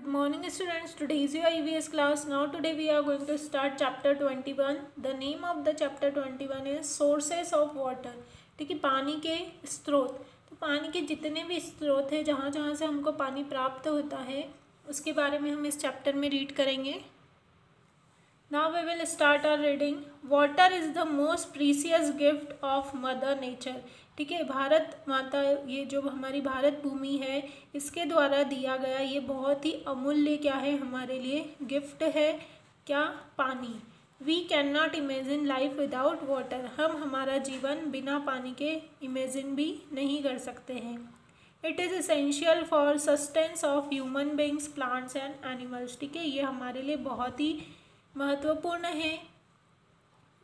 Good morning students, today is your EVS class. Now today we are going to start chapter 21. The name of the chapter 21 is sources of water. ठीक है, पानी के स्रोत. तो पानी के जितने भी स्रोत हैं जहाँ जहाँ से हमको पानी प्राप्त होता है उसके बारे में हम इस चैप्टर में रीड करेंगे. Now we will start our reading. Water is the most precious gift of Mother Nature. ठीक है, भारत माता, ये जो हमारी भारत भूमि है इसके द्वारा दिया गया ये बहुत ही अमूल्य क्या है हमारे लिए गिफ्ट है. क्या? पानी. We can not imagine life without water. हम हमारा जीवन बिना पानी के इमेजिन भी नहीं कर सकते हैं. It is essential for sustains of human beings, plants and animals. ठीक है, ये हमारे लिए बहुत ही महत्वपूर्ण है.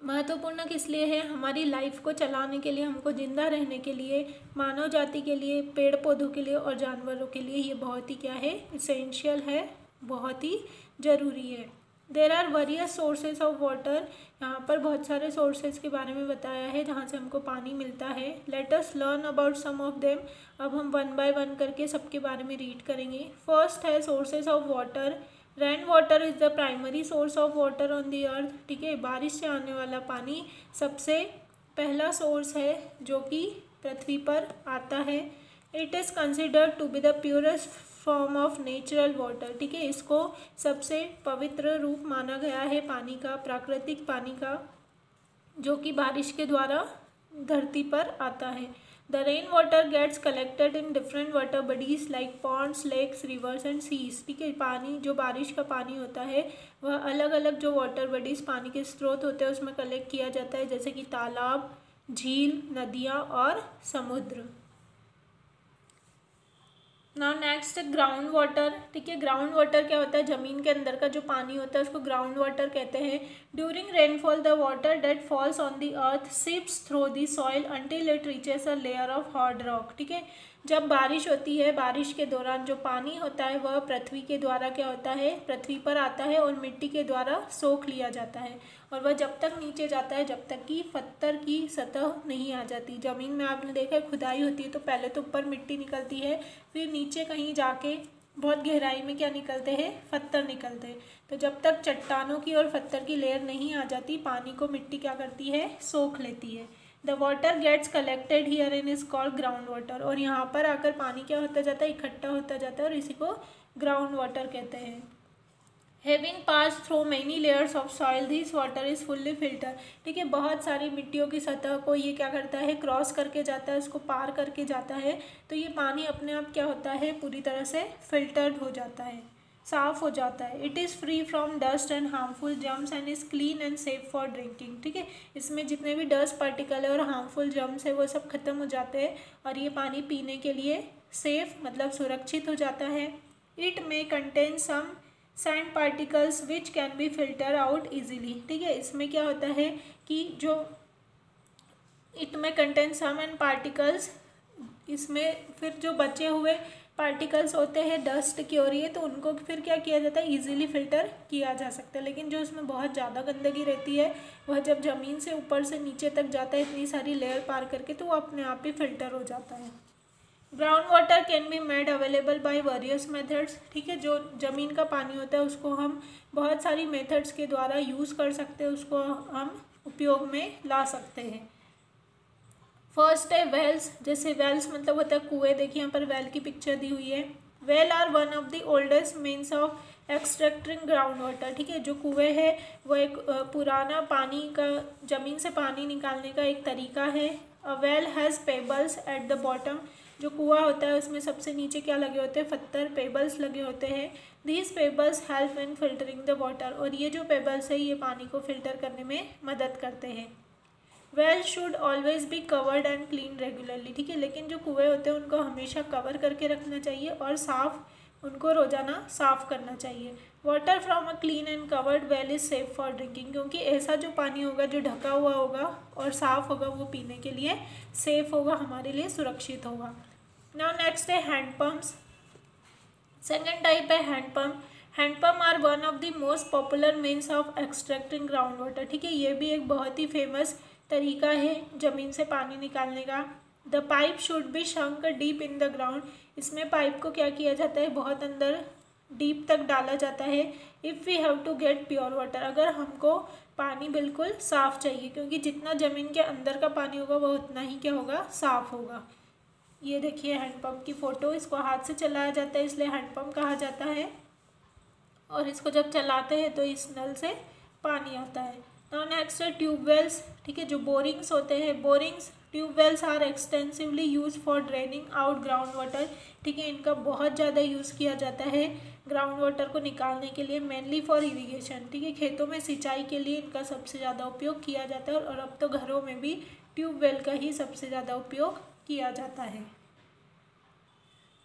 महत्वपूर्ण किस लिए है? हमारी लाइफ को चलाने के लिए, हमको जिंदा रहने के लिए, मानव जाति के लिए, पेड़ पौधों के लिए और जानवरों के लिए ये बहुत ही क्या है, इसेंशियल है, बहुत ही ज़रूरी है. There are various sources of water. यहाँ पर बहुत सारे सोर्सेज के बारे में बताया है जहाँ से हमको पानी मिलता है. Let us learn about some of them. अब हम वन बाय वन करके सबके बारे में रीड करेंगे. फर्स्ट है sources of water. Rain water is the primary source of water on the earth. ठीक है, बारिश से आने वाला पानी सबसे पहला सोर्स है जो कि पृथ्वी पर आता है. It is considered to be the purest form of natural water. ठीक है, इसको सबसे पवित्र रूप माना गया है पानी का, प्राकृतिक पानी का, जो कि बारिश के द्वारा धरती पर आता है. The rainwater gets collected in different water bodies like ponds, lakes, rivers and seas. ठीक है, पानी जो बारिश का पानी होता है वह अलग अलग जो वाटर बॉडीज़, पानी के स्रोत होते हैं उसमें कलेक्ट किया जाता है, जैसे कि तालाब, झील, नदियाँ और समुद्र. Now next ground water. ठीक है, ग्राउंड वाटर क्या होता है? ज़मीन के अंदर का जो पानी होता है उसको ग्राउंड वाटर कहते हैं. During rainfall the water that falls on the earth seeps through the soil until it reaches a layer of hard rock. ठीक है, जब बारिश होती है, बारिश के दौरान जो पानी होता है वह पृथ्वी के द्वारा क्या होता है, पृथ्वी पर आता है और मिट्टी के द्वारा सोख लिया जाता है. और वह जब तक नीचे जाता है जब तक कि पत्थर की सतह नहीं आ जाती. ज़मीन में आपने देखा है खुदाई होती है तो पहले तो ऊपर मिट्टी निकलती है, फिर नीचे कहीं जाके बहुत गहराई में क्या निकलते हैं, पत्थर निकलते हैं. तो जब तक चट्टानों की और पत्थर की लेयर नहीं आ जाती पानी को मिट्टी क्या करती है, सोख लेती है. The water gets collected here in is called ground water. और यहाँ पर आकर पानी क्या होता जाता है, इकट्ठा होता जाता है और इसी को ग्राउंड वाटर कहते हैं. Having passed through many layers of soil, this water is fully filtered. ठीक है, बहुत सारी मिट्टियों की सतह को ये क्या करता है, क्रॉस करके जाता है, उसको पार करके जाता है. तो ये पानी अपने आप क्या होता है, पूरी तरह से फिल्टर्ड हो जाता है, साफ़ हो जाता है. It is free from dust and harmful germs and is clean and safe for drinking. ठीक है, इसमें जितने भी डस्ट पार्टिकल है और हार्मफुल जर्म्स है वो सब खत्म हो जाते हैं और ये पानी पीने के लिए सेफ मतलब सुरक्षित हो जाता है. It may contain some sand particles which can be filter out easily. ठीक है, इसमें क्या होता है कि जो इट में कंटेन सम एंड पार्टिकल्स, इसमें फिर जो बचे हुए पार्टिकल्स होते हैं डस्ट की और ये, तो उनको फिर क्या किया जाता है, इजीली फिल्टर किया जा सकता है. लेकिन जो इसमें बहुत ज़्यादा गंदगी रहती है वह जब ज़मीन से ऊपर से नीचे तक जाता है इतनी सारी लेयर पार करके तो वो अपने आप ही फिल्टर हो जाता है. Ground water can be made available by various methods. ठीक है, जो ज़मीन का पानी होता है उसको हम बहुत सारी मेथड्स के द्वारा यूज़ कर सकते हैं, उसको हम उपयोग में ला सकते हैं. फर्स्ट है वेल्स. जैसे वेल्स मतलब होता है कुएँ. देखिए यहाँ पर वेल की पिक्चर दी हुई है. Well are one of the oldest means of extracting ground water. ठीक है, जो कुएँ है वो एक पुराना पानी का, ज़मीन से पानी निकालने का एक तरीका है. A well has pebbles at the bottom. जो कुआं होता है उसमें सबसे नीचे क्या लगे होते हैं, पत्थर, पेबल्स लगे होते हैं. These pebbles help in filtering the water. और ये जो पेबल्स है ये पानी को फिल्टर करने में मदद करते हैं. Well should always be covered and clean regularly. ठीक है, लेकिन जो कुएँ होते हैं उनको हमेशा कवर करके रखना चाहिए और साफ़ उनको रोज़ाना साफ़ करना चाहिए. Water from a clean and covered well is safe for drinking. क्योंकि ऐसा जो पानी होगा जो ढका हुआ होगा और साफ़ होगा वो पीने के लिए सेफ़ होगा, हमारे लिए सुरक्षित होगा. नाउ नेक्स्ट है हैंड पम्प्स. सेकेंड टाइप है hand pump. Hand pump are one of the most popular means of extracting ground water. ठीक है, ये भी एक बहुत ही फेमस तरीका है ज़मीन से पानी निकालने का. The pipe should be शंक deep in the ground. इसमें पाइप को क्या किया जाता है, बहुत अंदर डीप तक डाला जाता है if we have to get pure water, अगर हमको पानी बिल्कुल साफ़ चाहिए, क्योंकि जितना ज़मीन के अंदर का पानी होगा वो उतना ही क्या होगा, साफ़ होगा। ये देखिए हैंडपम्प की फ़ोटो, इसको हाथ से चलाया जाता है इसलिए हैंडपम्प कहा जाता है, और इसको जब चलाते हैं तो इस नल से पानी आता है। नाउ नेक्स्ट है ट्यूबवेल्स, ठीक है, जो बोरिंग्स होते हैं, borings tubewells are extensively use for draining out ground water, ठीक है, इनका बहुत ज़्यादा यूज़ किया जाता है ग्राउंड वाटर को निकालने के लिए, मेनली फॉर इरिगेशन, ठीक है, खेतों में सिंचाई के लिए इनका सबसे ज़्यादा उपयोग किया जाता है, और अब तो घरों में भी ट्यूबवेल का ही सबसे ज़्यादा उपयोग किया जाता है।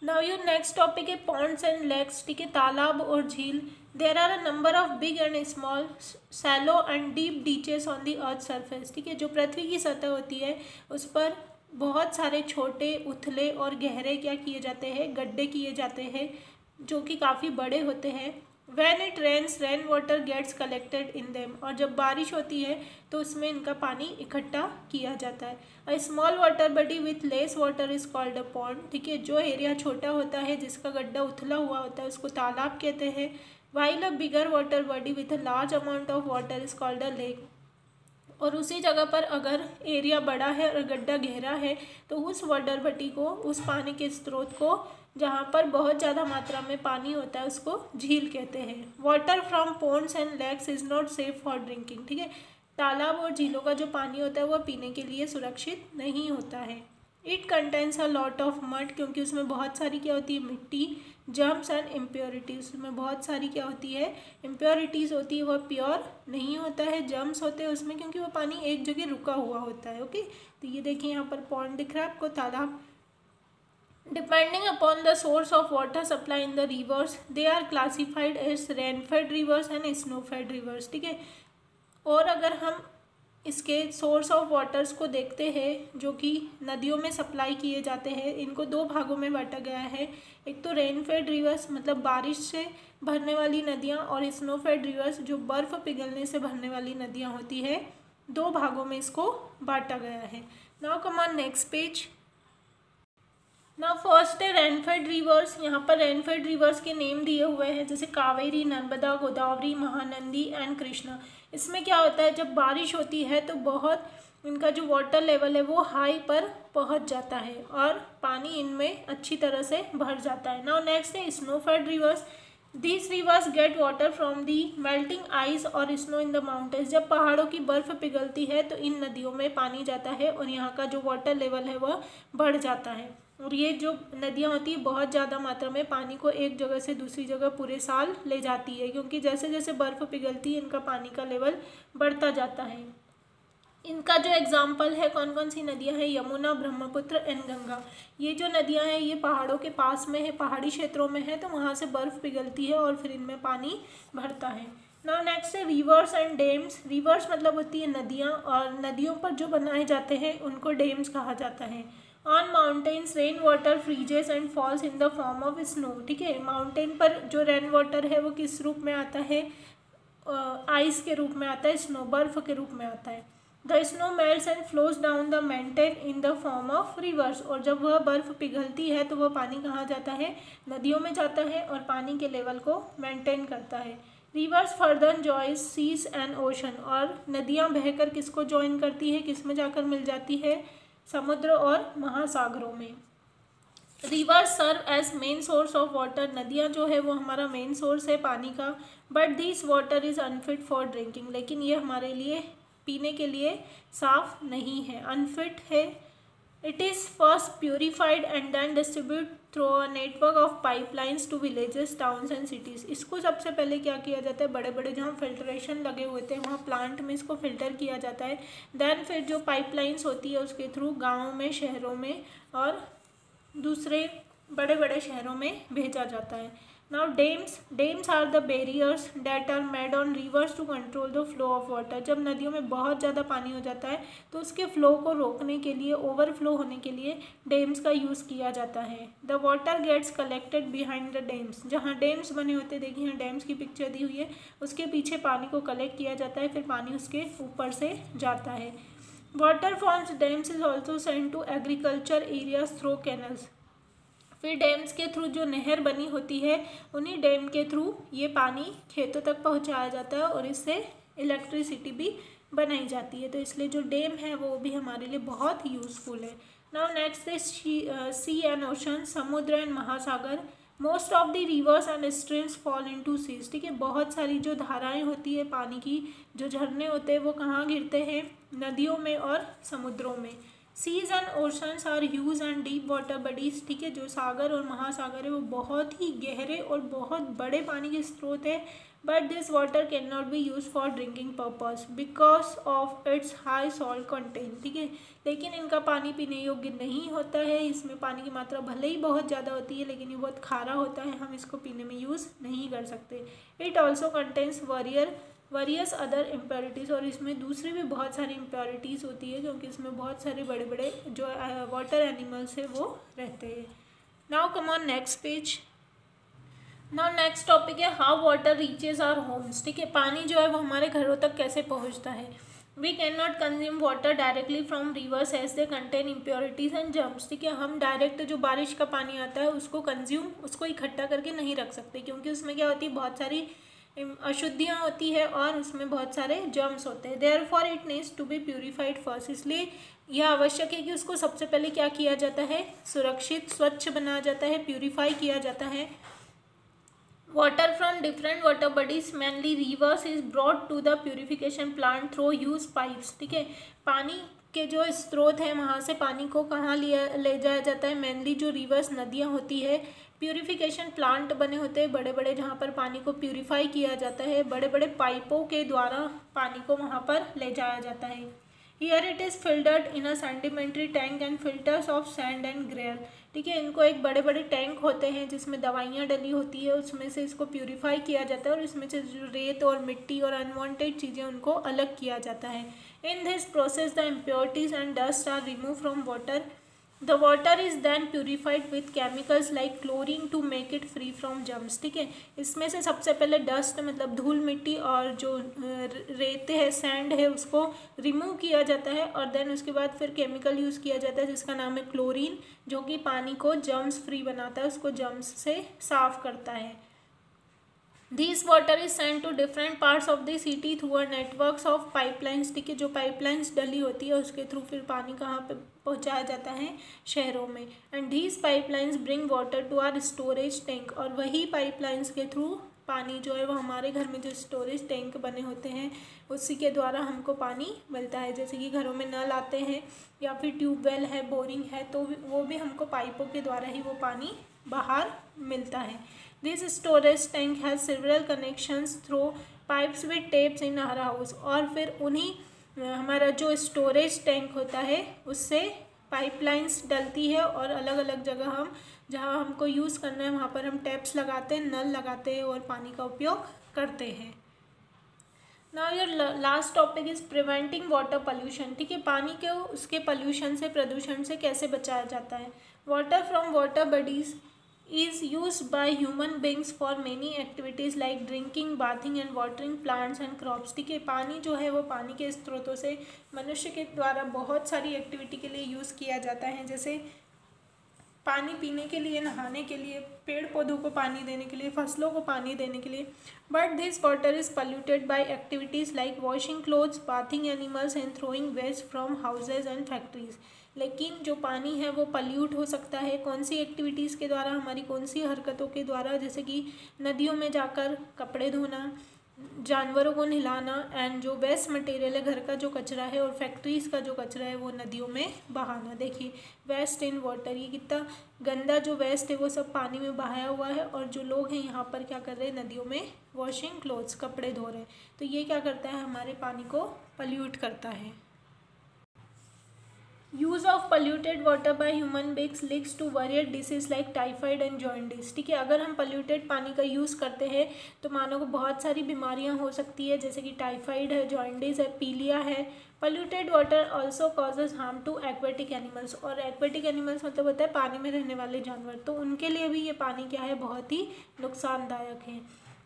नाउ योर नेक्स्ट टॉपिक है पॉन्ड्स एंड लेक्स, ठीक है, तालाब और झील। There are a number of big and small shallow and deep ditches on the earth surface, ठीक है, जो पृथ्वी की सतह होती है उस पर बहुत सारे छोटे, उथले और गहरे क्या किए जाते हैं, गड्ढे किए जाते हैं जो कि काफ़ी बड़े होते हैं। When it rains, rain water gets collected in them, और जब बारिश होती है तो उसमें इनका पानी इकट्ठा किया जाता है। A small water body with less water is called a pond, ठीक है, जो एरिया छोटा होता है जिसका गड्ढा उथला हुआ होता है उसको तालाब कहते हैं। While a bigger water body with a large amount of water is called a lake, और उसी जगह पर अगर एरिया बड़ा है और गड्ढा गहरा है तो उस वाटर बॉडी को, उस पानी के स्रोत को जहाँ पर बहुत ज़्यादा मात्रा में पानी होता है उसको झील कहते हैं। Water from ponds and lakes is not safe for drinking, ठीक है, तालाब और झीलों का जो पानी होता है वह पीने के लिए सुरक्षित नहीं होता है। It contains a lot of mud, क्योंकि उसमें बहुत सारी क्या होती है, मिट्टी, जर्म्स एंड इम्प्योरिटीज़, उसमें बहुत सारी क्या होती है, इम्प्योरिटीज़ होती है, वह प्योर नहीं होता है, जर्म्स होते हैं उसमें क्योंकि वो पानी एक जगह रुका हुआ होता है। ओके, तो ये देखिए यहाँ पर पॉन्ड दिख रहा है आपको, तालाब। Depending upon the source of water supply in the rivers, they are classified as rain-fed rivers and snow-fed rivers, ठीक है। और अगर हम इसके सोर्स ऑफ वाटर्स को देखते हैं जो कि नदियों में सप्लाई किए जाते हैं, इनको दो भागों में बांटा गया है। एक तो रेन फेड रिवर्स मतलब बारिश से भरने वाली नदियाँ, और स्नो फेड रिवर्स जो बर्फ़ पिघलने से भरने वाली नदियाँ होती है। दो भागों में इसको बांटा गया है। Now come on next page. Now first है रेनफेड रिवर्स। यहाँ पर रेनफेड रिवर्स के नेम दिए हुए हैं जैसे कावेरी, नर्मदा, गोदावरी, महानंदी एंड कृष्णा। इसमें क्या होता है, जब बारिश होती है तो बहुत इनका जो वाटर लेवल है वो हाई पर पहुँच जाता है और पानी इनमें अच्छी तरह से भर जाता है। नाउ नेक्स्ट है स्नोफेड reverse. These rivers get water from the melting ice और snow in the mountains। जब पहाड़ों की बर्फ़ पिघलती है तो इन नदियों में पानी जाता है और यहाँ का जो वाटर लेवल है वह बढ़ जाता है। और ये जो नदियाँ होती है बहुत ज़्यादा मात्रा में पानी को एक जगह से दूसरी जगह पूरे साल ले जाती है, क्योंकि जैसे जैसे बर्फ़ पिघलती है इनका पानी का लेवल बढ़ता जाता है। इनका जो एग्जाम्पल है कौन कौन सी नदियां हैं, यमुना, ब्रह्मपुत्र एंड गंगा। ये जो नदियां हैं ये पहाड़ों के पास में है, पहाड़ी क्षेत्रों में है, तो वहाँ से बर्फ़ पिघलती है और फिर इनमें पानी भरता है। नाउ नेक्स्ट है रिवर्स एंड डैम्स। रिवर्स मतलब होती है नदियाँ, और नदियों पर जो बनाए जाते हैं उनको डैम्स कहा जाता है। On mountains rain water freezes and falls in the form of snow, ठीक है। माउंटेन पर जो रेन वाटर है वो किस रूप में आता है, आइस के रूप में आता है, स्नो बर्फ के रूप में आता है। The snow melts and flows down the mountain in the form of reverse. और जब वह बर्फ़ पिघलती है तो वह पानी कहाँ जाता है, नदियों में जाता है और पानी के लेवल को मेंटेन करता है। Rivers further joins seas and ocean. और नदियाँ बहकर किसको ज्वाइन करती है, किस में जाकर मिल जाती है, समुद्र और महासागरों में। Rivers serve as main source of water. नदियाँ जो है वो हमारा मेन सोर्स है पानी का। But this water is unfit for drinking. लेकिन ये हमारे लिए पीने के लिए साफ़ नहीं है, अनफिट है। It is first purified and then distribute through a network of pipelines to villages, towns and cities. इसको सबसे पहले क्या किया जाता है, बड़े बड़े जहाँ फिल्ट्रेशन लगे हुए थे वहाँ प्लांट में इसको फ़िल्टर किया जाता है। देन फिर जो पाइपलाइंस होती है उसके थ्रू गाँव में, शहरों में और दूसरे बड़े बड़े शहरों में भेजा जाता है। Now dams are the barriers that are made on rivers to control the flow of water. जब नदियों में बहुत ज़्यादा पानी हो जाता है तो उसके फ्लो को रोकने के लिए, ओवरफ्लो होने के लिए डेम्स का यूज़ किया जाता है। The water gets collected behind the dams. जहाँ डेम्स बने होते हैं, देखिए यहाँ डेम्स की पिक्चर दी हुई है, उसके पीछे पानी को कलेक्ट किया जाता है, फिर पानी उसके ऊपर से जाता है। Water from dams is also send to agriculture areas through canals. फिर डैम्स के थ्रू जो नहर बनी होती है उन्हीं डैम के थ्रू ये पानी खेतों तक पहुंचाया जाता है और इससे इलेक्ट्रिसिटी भी बनाई जाती है। तो इसलिए जो डैम है वो भी हमारे लिए बहुत यूज़फुल है। Now next is sea and ocean, समुद्र एंड महासागर। Most of the rivers and streams fall into seas. ठीक है, बहुत सारी जो धाराएं होती है पानी की, जो झरने होते हैं वो कहाँ गिरते हैं, नदियों में और समुद्रों में। Seas and oceans are huge and deep water bodies. ठीक है, जो सागर और महासागर है वो बहुत ही गहरे और बहुत बड़े पानी के स्रोत है। But this water can not be use for drinking purpose because of its high salt content. ठीक है, लेकिन इनका पानी पीने योग्य नहीं होता है। इसमें पानी की मात्रा भले ही बहुत ज़्यादा होती है लेकिन ये बहुत खारा होता है, हम इसको पीने में यूज़ नहीं कर सकते। It also contains various other impurities, और इसमें दूसरी भी बहुत सारी इम्प्योरिटीज़ होती है क्योंकि इसमें बहुत सारे बड़े बड़े जो वाटर एनिमल्स है वो रहते हैं। Now come on next page. Now next topic है how water reaches our homes. ठीक है, पानी जो है वो हमारे घरों तक कैसे पहुंचता है। We can not consume water directly from rivers as they contain impurities and germs. ठीक है, हम डायरेक्ट जो बारिश का पानी आता है उसको इकट्ठा करके नहीं रख सकते क्योंकि उसमें क्या होती है, बहुत सारी अशुद्धियाँ होती है और उसमें बहुत सारे जर्म्स होते हैं। Therefore it needs to be purified first. इसलिए यह आवश्यक है कि उसको सबसे पहले क्या किया जाता है, सुरक्षित स्वच्छ बनाया जाता है, प्यूरिफाई किया जाता है। Water from different water bodies mainly rivers is brought to the purification plant through use pipes. ठीक है, पानी के जो स्रोत हैं वहाँ से पानी को कहाँ ले जाया जाता है, मेनली जो रिवर्स नदियाँ होती है। प्यूरिफिकेशन प्लांट बने होते हैं बड़े बड़े जहाँ पर पानी को प्यूरिफाई किया जाता है, बड़े बड़े पाइपों के द्वारा पानी को वहाँ पर ले जाया जाता है। Here it is filtered in a sedimentary tank and filters of sand and gravel. ठीक है, इनको एक बड़े बड़े टैंक होते हैं जिसमें दवाइयाँ डली होती है, उसमें से इसको प्यूरिफाई किया जाता है और इसमें से जो रेत और मिट्टी और अनवांटेड चीज़ें उनको अलग किया जाता है। In this process the impurities and dust are remove from water. The water is then purified with chemicals like chlorine to make it free from germs. ठीक है, इसमें से सबसे पहले डस्ट मतलब धूल मिट्टी और जो रेत है, सैंड है, उसको रिमूव किया जाता है और देन उसके बाद फिर केमिकल यूज़ किया जाता है जिसका नाम है क्लोरीन, जो कि पानी को जर्म्स फ्री बनाता है, उसको जर्म्स से साफ करता है। This water is send to different parts of the city through a networks of pipelines. ठीक है, जो पाइपलाइंस डली होती है उसके थ्रू फिर पानी कहाँ पे पहुँचाया जाता है, शहरों में। And these pipelines bring water to our storage tank, और वही पाइपलाइंस के थ्रू पानी जो है वो हमारे घर में जो स्टोरेज टैंक बने होते हैं उसी के द्वारा हमको पानी मिलता है। जैसे कि घरों में नल आते हैं या फिर ट्यूबवेल है, बोरिंग है, तो वो भी हमको पाइपों के द्वारा ही वो पानी बाहर मिलता है। This storage tank has several connections through pipes with taps in our house, और फिर उन्हीं हमारा जो स्टोरेज टैंक होता है उससे पाइपलाइंस डलती है और अलग अलग जगह हम जहाँ हमको यूज़ करना है वहाँ पर हम टैप्स लगाते हैं, नल लगाते हैं और पानी का उपयोग करते हैं। Now your last topic is preventing water pollution. ठीक है, पानी के उसके पोल्यूशन से, प्रदूषण से कैसे बचाया जाता है। Water from water bodies is used by human beings for many activities like drinking, bathing and watering plants and crops। ठीक है, पानी जो है वो पानी के स्रोतों से मनुष्य के द्वारा बहुत सारी एक्टिविटी के लिए यूज़ किया जाता है, जैसे पानी पीने के लिए, नहाने के लिए, पेड़ पौधों को पानी देने के लिए, फसलों को पानी देने के लिए। But this water is polluted by activities like washing clothes, bathing animals and throwing waste from houses and factories. लेकिन जो पानी है वो पल्यूट हो सकता है कौन सी एक्टिविटीज़ के द्वारा, हमारी कौन सी हरकतों के द्वारा, जैसे कि नदियों में जाकर कपड़े धोना, जानवरों को नहलाना, एंड जो वेस्ट मटेरियल है, घर का जो कचरा है और फैक्ट्रीज़ का जो कचरा है वो नदियों में बहाना। देखिए वेस्ट इन वाटर, ये कितना गंदा जो वेस्ट है वो सब पानी में बहाया हुआ है और जो लोग हैं यहाँ पर क्या कर रहे हैं, नदियों में वॉशिंग क्लोथ्स, कपड़े धो रहे हैं। तो ये क्या करता है, हमारे पानी को पल्यूट करता है। Use of polluted water by human beings leads to various disease like typhoid and jaundice. ठीक है, अगर हम पल्यूटेड पानी का यूज़ करते हैं तो मानव को बहुत सारी बीमारियां हो सकती है, जैसे कि टाइफाइड है, जॉन्डिस है, पीलिया है। Polluted water also causes harm to aquatic animals, और एक्वेटिक एनिमल्स मतलब होता है पानी में रहने वाले जानवर, तो उनके लिए भी ये पानी क्या है, बहुत ही नुकसानदायक है।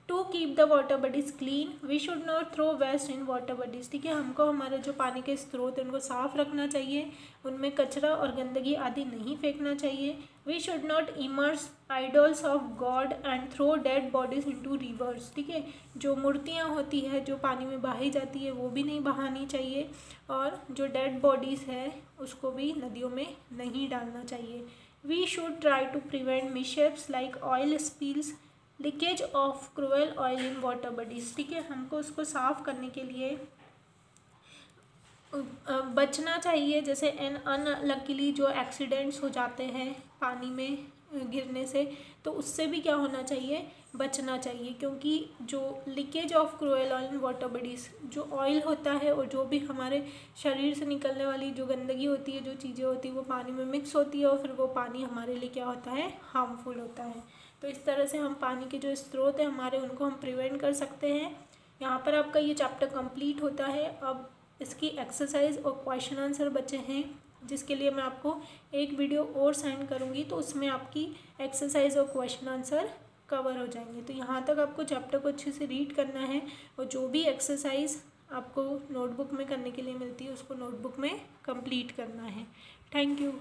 To keep the water bodies clean, we should not throw waste in water bodies, ठीक है। हमको हमारे जो पानी के स्रोत हैं उनको साफ रखना चाहिए, उनमें कचरा और गंदगी आदि नहीं फेंकना चाहिए। We should not immerse idols of god and throw dead bodies into rivers, ठीक है। जो मूर्तियाँ होती है जो पानी में बहाई जाती है वो भी नहीं बहानी चाहिए, और जो डेड बॉडीज़ है उसको भी नदियों में नहीं डालना चाहिए। We should try to prevent mishaps like oil spills, leakage of crude oil in water bodies, ठीक है। हमको उसको साफ़ करने के लिए बचना चाहिए, जैसे अनलकीली जो एक्सीडेंट्स हो जाते हैं पानी में गिरने से, तो उससे भी क्या होना चाहिए, बचना चाहिए। क्योंकि जो leakage of crude oil in water bodies, जो ऑयल होता है और जो भी हमारे शरीर से निकलने वाली जो गंदगी होती है, जो चीज़ें होती है, वो पानी में मिक्स होती है और फिर वो पानी हमारे लिए क्या होता है, हार्मफुल होता है। तो इस तरह से हम पानी के जो स्रोत हैं हमारे, उनको हम प्रिवेंट कर सकते हैं। यहाँ पर आपका ये चैप्टर कंप्लीट होता है। अब इसकी एक्सरसाइज और क्वेश्चन आंसर बचे हैं, जिसके लिए मैं आपको एक वीडियो और सेंड करूँगी, तो उसमें आपकी एक्सरसाइज और क्वेश्चन आंसर कवर हो जाएंगे। तो यहाँ तक आपको चैप्टर को अच्छे से रीड करना है, और जो भी एक्सरसाइज आपको नोटबुक में करने के लिए मिलती है उसको नोटबुक में कंप्लीट करना है। Thank you.